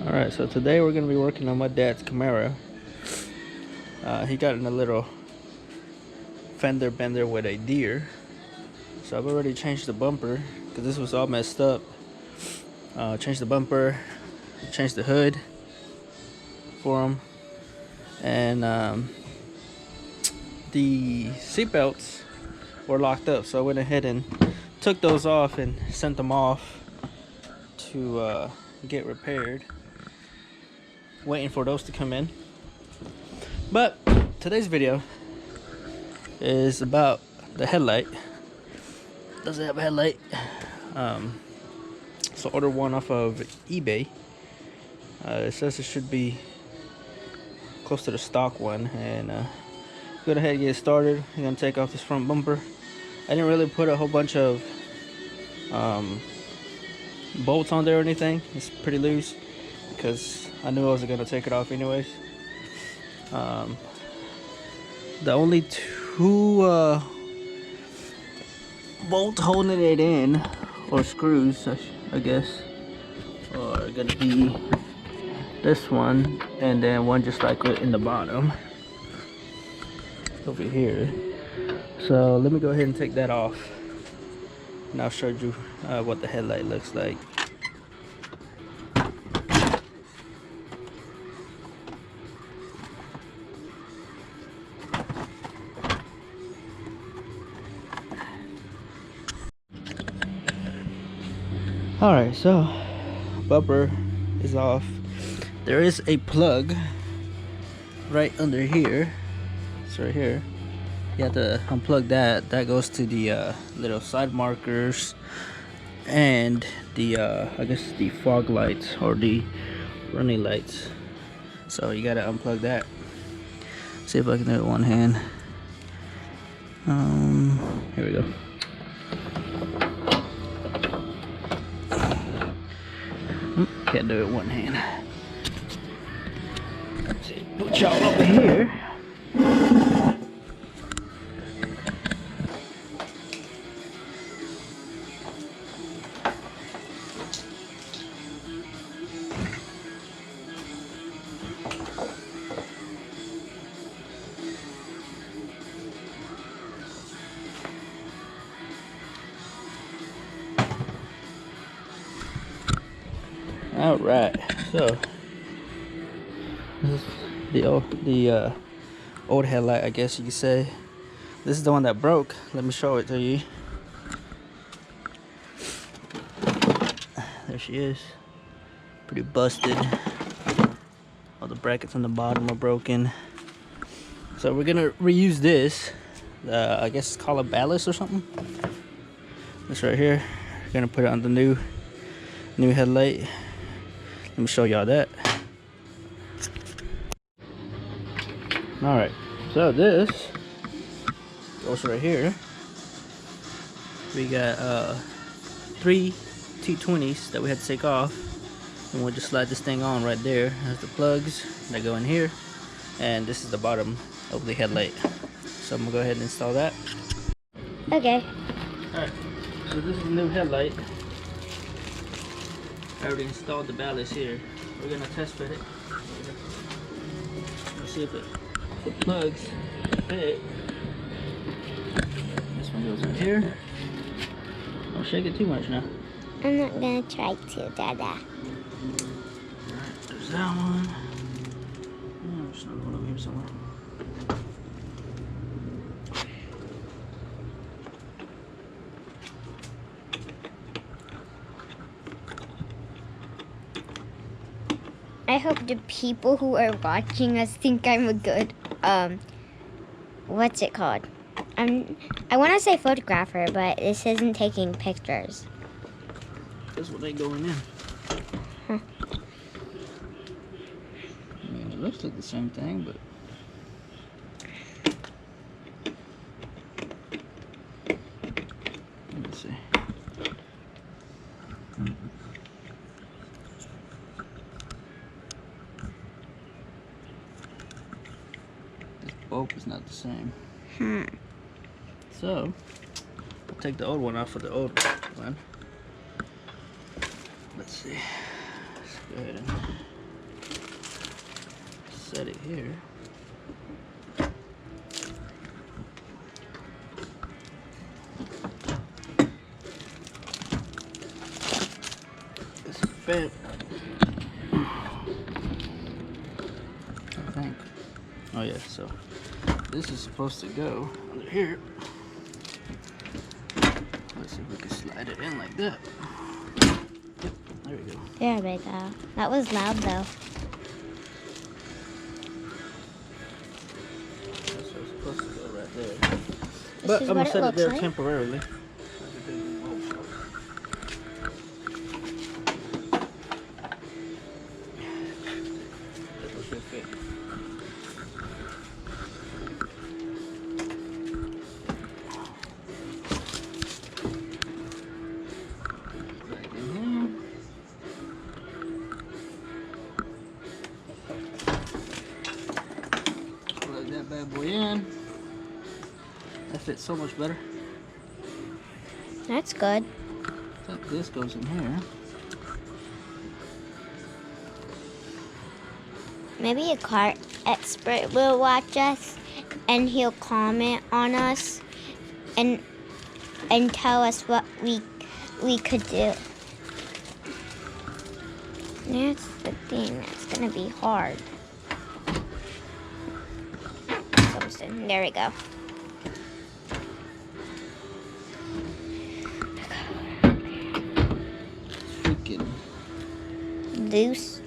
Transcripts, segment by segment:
Alright, so today we're going to be working on my dad's Camaro. He got in a little fender bender with a deer. So I've already changed the bumper because this was all messed up. Changed the bumper, changed the hood for him. And the seat belts were locked up. So I went ahead and took those off and sent them off to get repaired. Waiting for those to come in. But today's video is about the headlight. Doesn't have a headlight. So ordered one off of eBay. It says it should be close to the stock one, and go ahead and get started. I'm gonna take off this front bumper. I didn't really put a whole bunch of bolts on there or anything. It's pretty loose because I knew I wasn't gonna take it off anyways. The only two bolts holding it in, or screws I guess, are gonna be this one and then one just like in the bottom over here. So let me go ahead and take that off and I'll show you what the headlight looks like. Alright, so bumper is off. There is a plug right under here. It's right here. You have to unplug that. That goes to the little side markers and the I guess the fog lights or the running lights. So you gotta unplug that. See if I can do it with one hand. Here we go. Can't do it with one hand. Let's see, put y'all over here. All right, so this is the old headlight, I guess you could say. This is the one that broke. Let me show it to you. There she is, pretty busted. All the brackets on the bottom are broken. So we're gonna reuse this. I guess it's called a ballast or something. This right here. We're gonna put it on the new headlight. Let me show y'all that. Alright, so this goes right here. We got 3 T20s that we had to take off, and we'll just slide this thing on right there. There's the plugs that go in here, and this is the bottom of the headlight. So I'm gonna go ahead and install that. Okay. Alright, so this is the new headlight. I already installed the ballast here. We're gonna test fit it. Let's see if it plugs fit. This one goes in here. Don't shake it too much now. I'm not gonna try to, Dada. Alright, there's that one. There's another one over here somewhere. I hope the people who are watching us think I'm a good, what's it called? I want to say photographer, but this isn't taking pictures. That's what they going in. Huh. I mean, it looks like the same thing, but let me see. Bulb is not the same. So I'll take the old one off of the old one. Let's see. Let's go ahead and set it here. It's bent, I think. Oh yeah, so this is supposed to go under here. Let's see if we can slide it in like that. Yep, there we go. There we go. That was loud though. That's what's supposed to go right there. This But is I'm what gonna it set it looks there like. temporarily. Plug that bad boy in. That fits so much better. That's good. I think this goes in here. Maybe a car expert will watch us and he'll comment on us and tell us what we could do. That's the thing that's gonna be hard. There we go. Freaking Loose.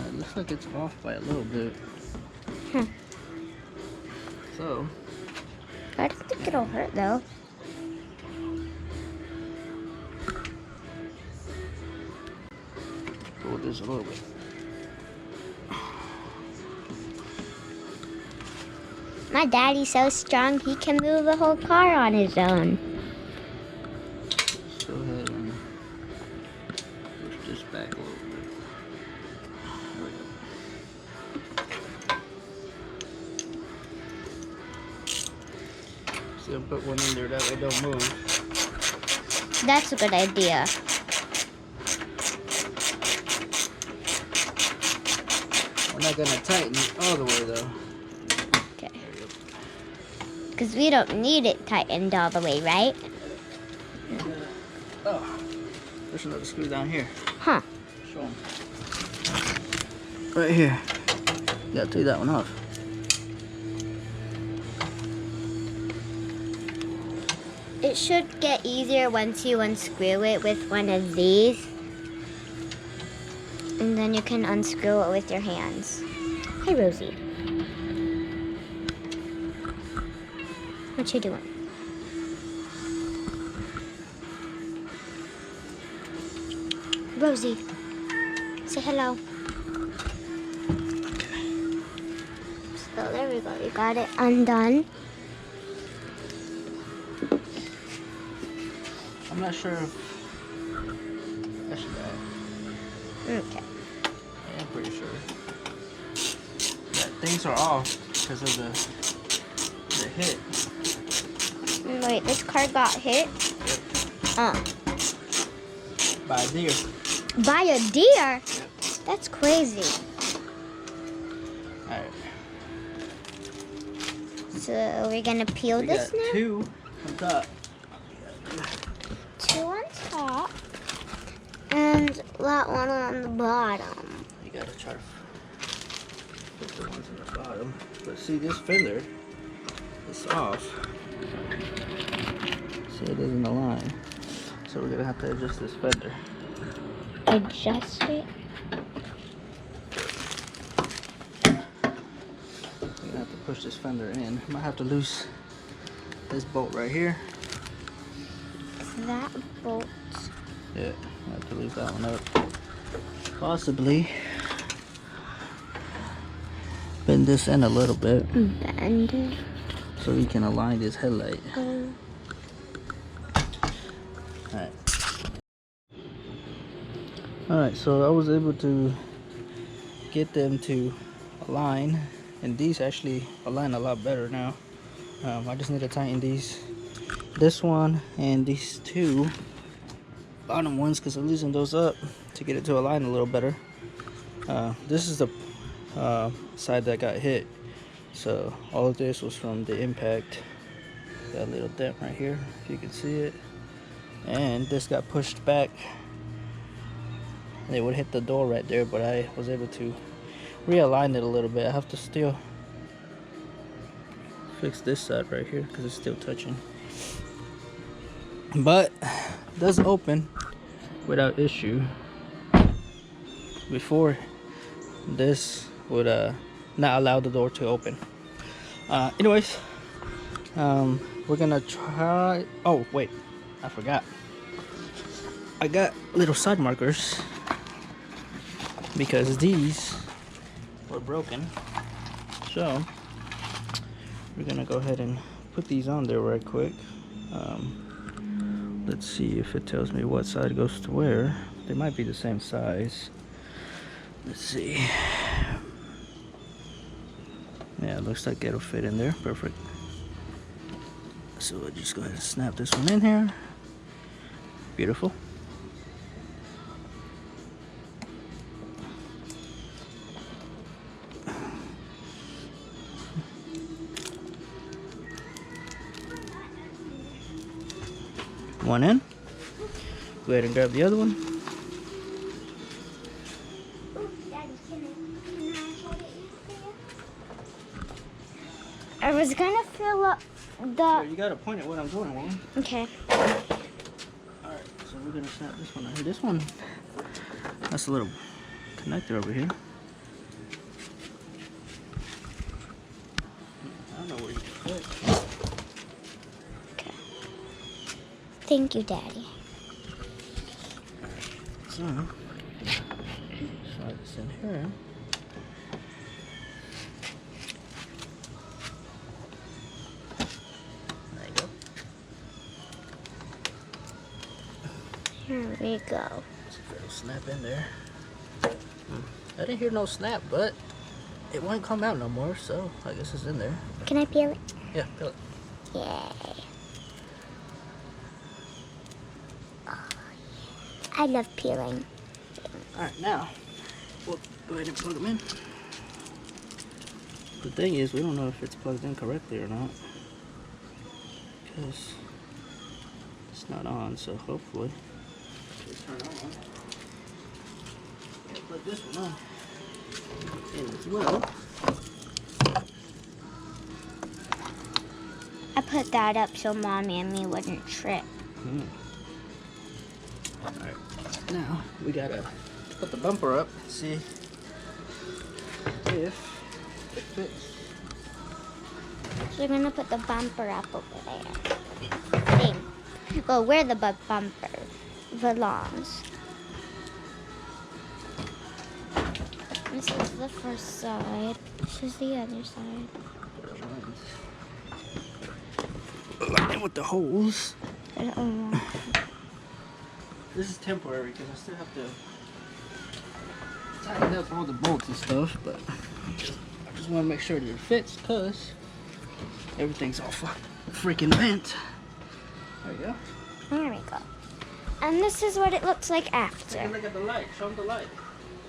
it looks like it's off by a little bit. So I don't think it'll hurt though. pull this a little bit. My daddy's so strong he can move the whole car on his own. Let's go ahead and push this back a little bit. There we go. So I'll put one in there that way it don't move. That's a good idea. We're not gonna tighten it all the way though. Okay. Because we don't need it tightened all the way, right? Oh, there's another screw down here. Huh. Show 'em. Right here. You gotta take that one off. It should get easier once you unscrew it with one of these. And then you can unscrew it with your hands. Hey, Rosie. What you doing? Rosie, say hello. So there we go. We got it undone. I'm not sure if I should Okay. I'm pretty sure that things are off because of the hit. Wait, this car got hit? By a deer. By a deer? Yep. That's crazy. Alright. So we're gonna peel We this got now? two on top. Two on top. And that one on the bottom. You gotta try to put the ones on the bottom. But see, this fender is off. See, it doesn't align. So we're gonna have to adjust this fender. Adjust it. We're gonna have to push this fender in. Might have to loose this bolt right here. That bolt. Yeah, I have to lose that one up. Possibly bend this in a little bit Bend it. so we can align this headlight. Alright. Alright, so I was able to get them to align, and these actually align a lot better now. I just need to tighten this one and these two bottom ones because I'm loosening those up to get it to align a little better. This is the side that got hit, so all of this was from the impact. Got a little dent right here if you can see it, and this got pushed back. It would hit the door right there, but I was able to realign it a little bit. I have to still fix this side right here because it's still touching, but it does open without issue. Before, this would not allow the door to open. Anyways, we're gonna try. Oh wait, I forgot. I got little side markers because these were broken, so we're gonna go ahead and put these on there right quick. Let's see if it tells me what side goes to where. They might be the same size. Let's see. Yeah, it looks like it'll fit in there. Perfect. So we'll just go ahead and snap this one in here. Beautiful. One in. Go ahead and grab the other one. I was gonna fill up the. You gotta point at what I'm doing, woman. Okay. Alright, so we're gonna snap this one out here. This one, that's a little connector over here. I don't know where you can put. Okay. Thank you, Daddy. So, slide this in here. There you go. Here we go. See if it'll snap in there. I didn't hear no snap, but it won't come out no more, so I guess it's in there. Can I peel it? Yeah, peel it. Yay. Oh, I love peeling. Alright, now we'll go ahead and plug them in. The thing is, we don't know if it's plugged in correctly or not, because it's not on, so hopefully it'll turn on. Yeah, plug this one on in as well. I put that up so Mommy and me wouldn't trip. Alright, now we gotta put the bumper up and see if it fits. So we're gonna put the bumper up over there. Well, where the bumper belongs. This is the first side. This is the other side. And with the holes. Oh. This is temporary because I still have to tighten up all the bolts and stuff, but I just want to make sure that it fits because everything's all freaking bent. There you go. There we go. And this is what it looks like Take after. a look at the light. Show them the light.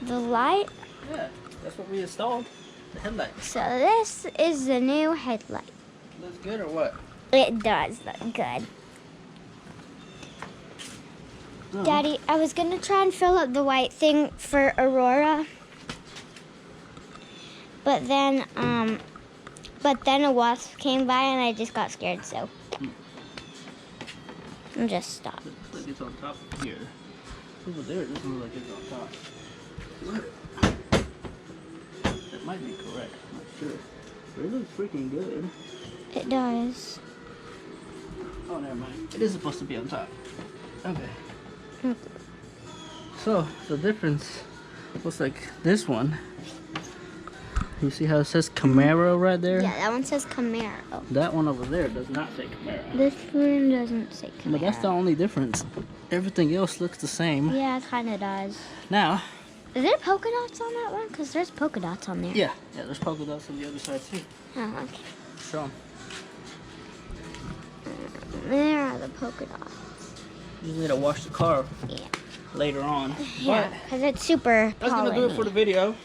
The light. Yeah, that's what we installed. The headlight. So this is the new headlight. Looks good or what? It does look good. Daddy, I was gonna try and fill up the white thing for Aurora, but then a wasp came by and I just got scared, so I just stopped. Looks like it's on top of here. Over there, it doesn't look like it's on top. Look. That might be correct. I'm not sure. But it looks freaking good. It does. Oh, never mind. It is supposed to be on top. Okay. So, the difference looks like this one. You see how it says Camaro right there? Yeah, that one says Camaro. That one over there does not say Camaro. This one doesn't say Camaro. But that's the only difference. Everything else looks the same. Yeah, it kind of does. Now. Is there polka dots on that one? Because there's polka dots on there. Yeah, there's polka dots on the other side too. Oh, okay. Show 'em. There are the polka dots. You just need to wash the car Yeah. later on. Yeah, because it's super That's gonna do it for the polymer. video.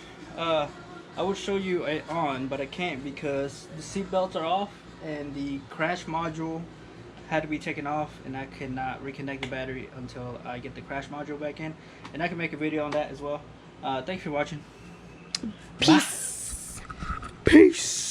I would show you it on, but I can't because the seat belts are off and the crash module had to be taken off, and I could not reconnect the battery until I get the crash module back in, and I can make a video on that as well. Thanks for watching. Peace. Bye. Peace.